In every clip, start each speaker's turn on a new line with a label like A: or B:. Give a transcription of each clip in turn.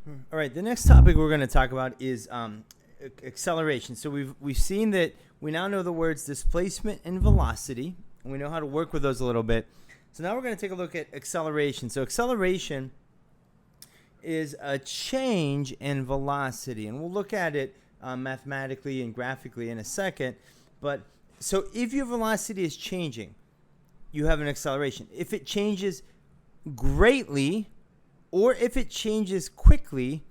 A: All right, the next topic we're going to talk about is acceleration. So we've seen that we now know the words displacement and velocity, and we know how to work with those a little bit. So now we're going to take a look at acceleration. So acceleration is a change in velocity, and we'll look at it mathematically and graphically in a second. But so if your velocity is changing, you have an acceleration. If it changes greatly, or if it changes quickly,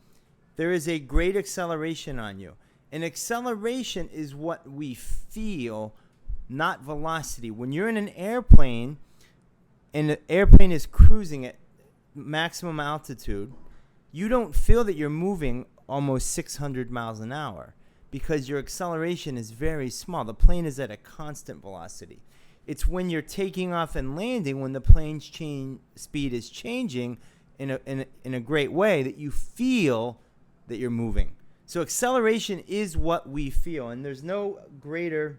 A: there is a great acceleration on you. And acceleration is what we feel, not velocity. When you're in an airplane and the airplane is cruising at maximum altitude, you don't feel that you're moving almost 600 miles an hour because your acceleration is very small. The plane is at a constant velocity. It's when you're taking off and landing, when the plane's speed is changing in a great way, that you feel that you're moving. So acceleration is what we feel, and there's no greater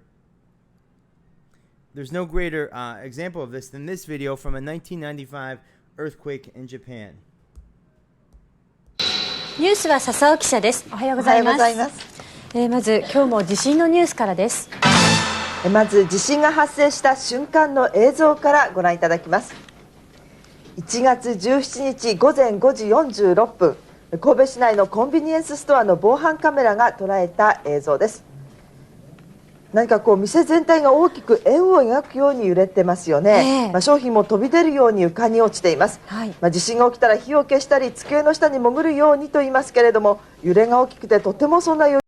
A: example of this than this video from a 1995 earthquake in Japan.
B: ニュースは笹尾記者です。おはようございます。まず今日も地震のニュースからです。
C: まず地震が発生した瞬間の映像からご覧いただきます。1月17日午前5時46分、神戸市内のコンビニエンスストアの防犯カメラが捉えた映像です。何かこう店全体が大きく円を描くように揺れてますよね。商品も飛び出るように床に落ちています。地震が起きたら火を消したり机の下に潜るようにと言いますけれども、揺れが大きくてとてもそんな余裕。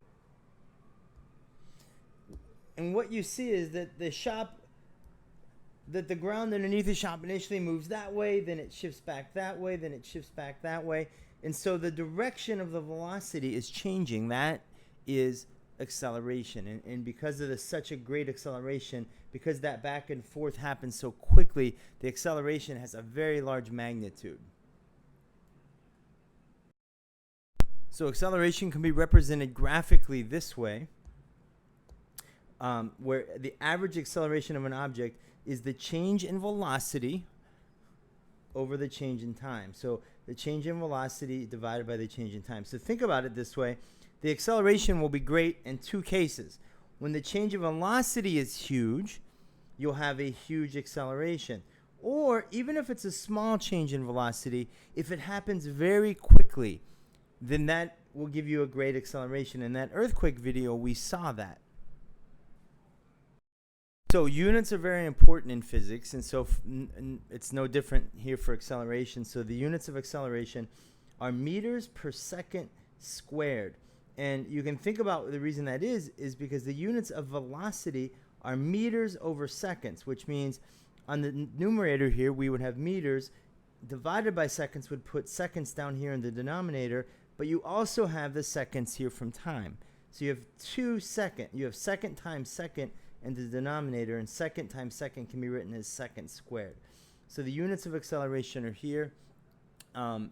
A: And what you see is that the ground underneath the shop initially moves that way, then it shifts back that way, then it shifts back that way. And so the direction of the velocity is changing. That is acceleration. And because of such a great acceleration, because that back and forth happens so quickly, the acceleration has a very large magnitude. So acceleration can be represented graphically this way, where the average acceleration of an object is the change in velocity over the change in time. So the change in velocity divided by the change in time. So think about it this way. The acceleration will be great in two cases. When the change in velocity is huge, you'll have a huge acceleration. Or even if it's a small change in velocity, if it happens very quickly, then that will give you a great acceleration. In that earthquake video, we saw that. So units are very important in physics, and so it's no different here for acceleration. So the units of acceleration are meters per second squared. And you can think about the reason that is because the units of velocity are meters over seconds, which means on the numerator here we would have meters divided by seconds would put seconds down here in the denominator, but you also have the seconds here from time. So you have 2 seconds. You have second times second in the denominator, and second times second can be written as second squared. So the units of acceleration are here.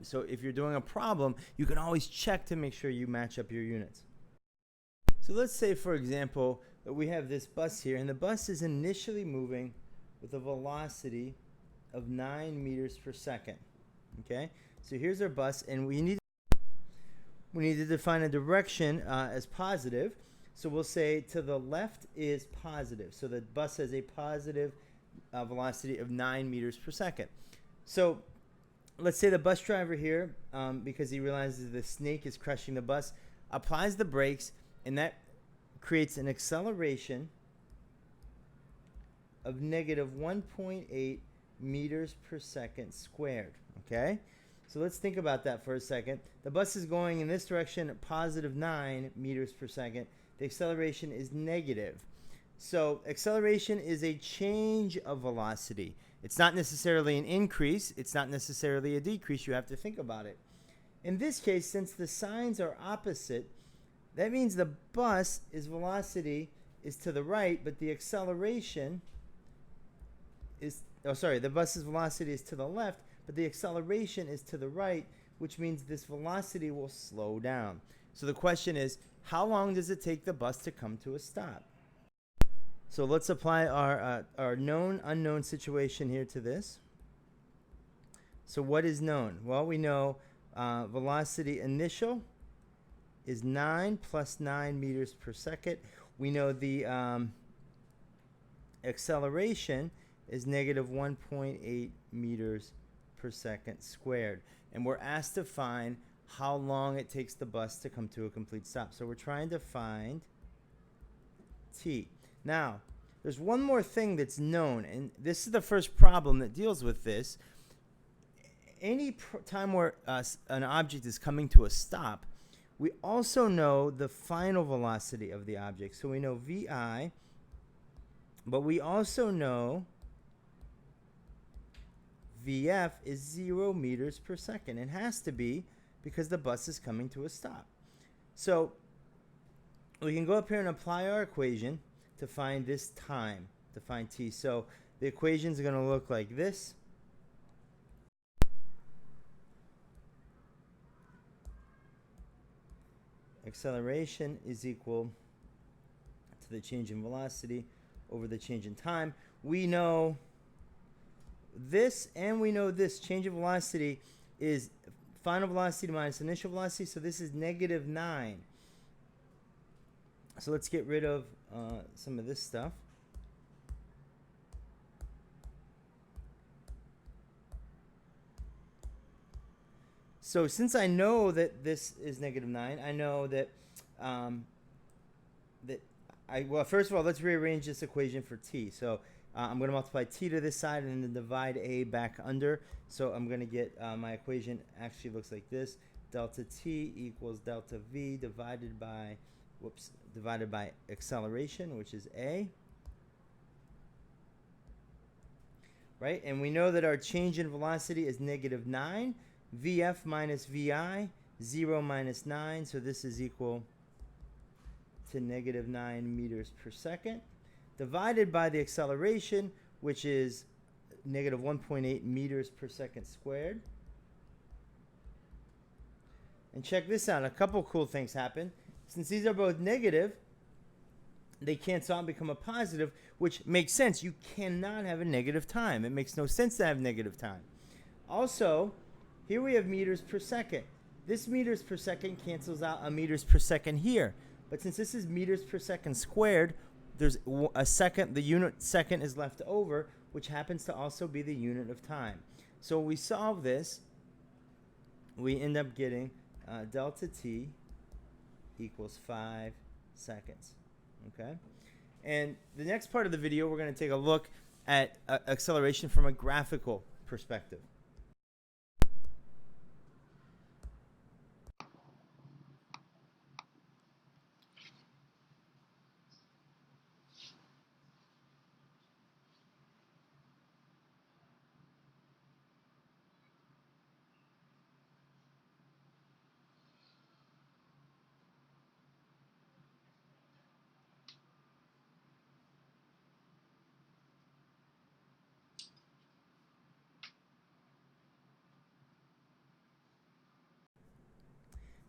A: So if you're doing a problem, you can always check to make sure you match up your units. So let's say, for example, that we have this bus here, and the bus is initially moving with a velocity of 9 meters per second. Okay, so here's our bus, and we need to define a direction as positive. So we'll say to the left is positive. So the bus has a positive velocity of 9 meters per second. So let's say the bus driver here, because he realizes the snake is crushing the bus, applies the brakes, and that creates an acceleration of negative 1.8 meters per second squared. Okay? So let's think about that for a second. The bus is going in this direction at positive 9 meters per second. The acceleration is negative. So acceleration is a change of velocity. It's not necessarily an increase. It's not necessarily a decrease. You have to think about it. In this case, since the signs are opposite, that means the bus's velocity is to the right, but the acceleration is, the bus's velocity is to the left, but the acceleration is to the right, which means this velocity will slow down. So the question is, how long does it take the bus to come to a stop? So let's apply our known unknown situation here to this. So what is known? Well, we know velocity initial is 9 plus 9 meters per second. We know the acceleration is negative 1.8 meters per second squared. And we're asked to find how long it takes the bus to come to a complete stop. So we're trying to find t. Now, there's one more thing that's known, and this is the first problem that deals with this. Any time where an object is coming to a stop, we also know the final velocity of the object. So we know vi, but we also know vf is 0 meters per second. It has to be because the bus is coming to a stop. So we can go up here and apply our equation to find this time, to find t. So the equations are going to look like this. Acceleration is equal to the change in velocity over the change in time. We know this and we know this. Change of velocity is final velocity minus initial velocity, so this is negative 9. So let's get rid of some of this stuff. So since I know that this is negative 9, I know that well, first of all, let's rearrange this equation for t. So I'm going to multiply t to this side and then divide a back under. So I'm going to get my equation actually looks like this. Delta t equals delta v divided by acceleration, which is a. Right? And we know that our change in velocity is negative 9. Vf minus vi, 0 minus 9. So this is equal to negative 9 meters per second. Divided by the acceleration, which is negative 1.8 meters per second squared. And check this out. A couple cool things happen. Since these are both negative, they cancel out and become a positive, which makes sense. You cannot have a negative time. It makes no sense to have negative time. Also, here we have meters per second. This meters per second cancels out a meters per second here. But since this is meters per second squared, there's a second, the unit second is left over, which happens to also be the unit of time. So when we solve this, we end up getting delta t equals 5 seconds. Okay? And the next part of the video, we're going to take a look at acceleration from a graphical perspective.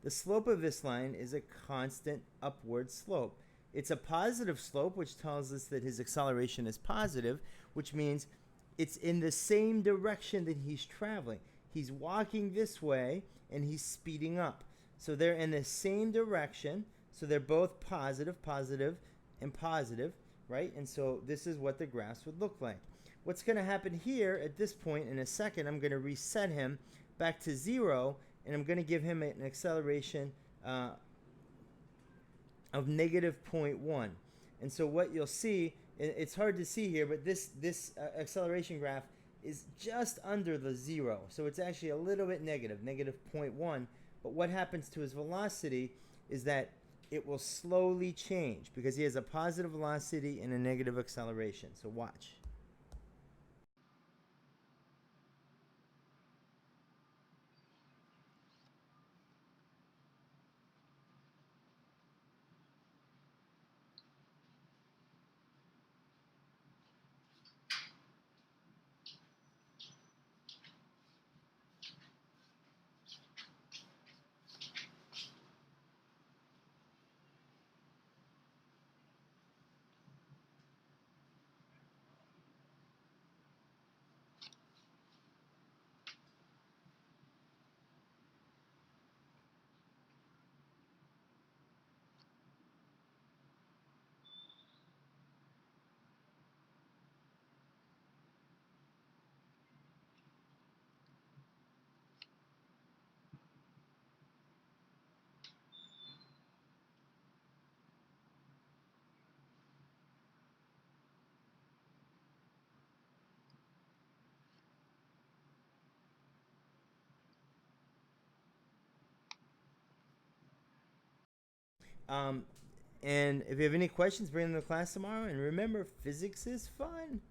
A: The slope of this line is a constant upward slope. It's a positive slope, which tells us that his acceleration is positive, which means it's in the same direction that he's traveling. He's walking this way, and he's speeding up. So they're in the same direction, so they're both positive, positive, and positive, right? And so this is what the graphs would look like. What's going to happen here at this point in a second, I'm going to reset him back to 0, and I'm going to give him an acceleration of negative 0.1. And so what you'll see, it's hard to see here, but this acceleration graph is just under the 0. So it's actually a little bit negative, negative 0.1. But what happens to his velocity is that it will slowly change because he has a positive velocity and a negative acceleration. So watch. And if you have any questions, bring them to class tomorrow. And remember, physics is fun.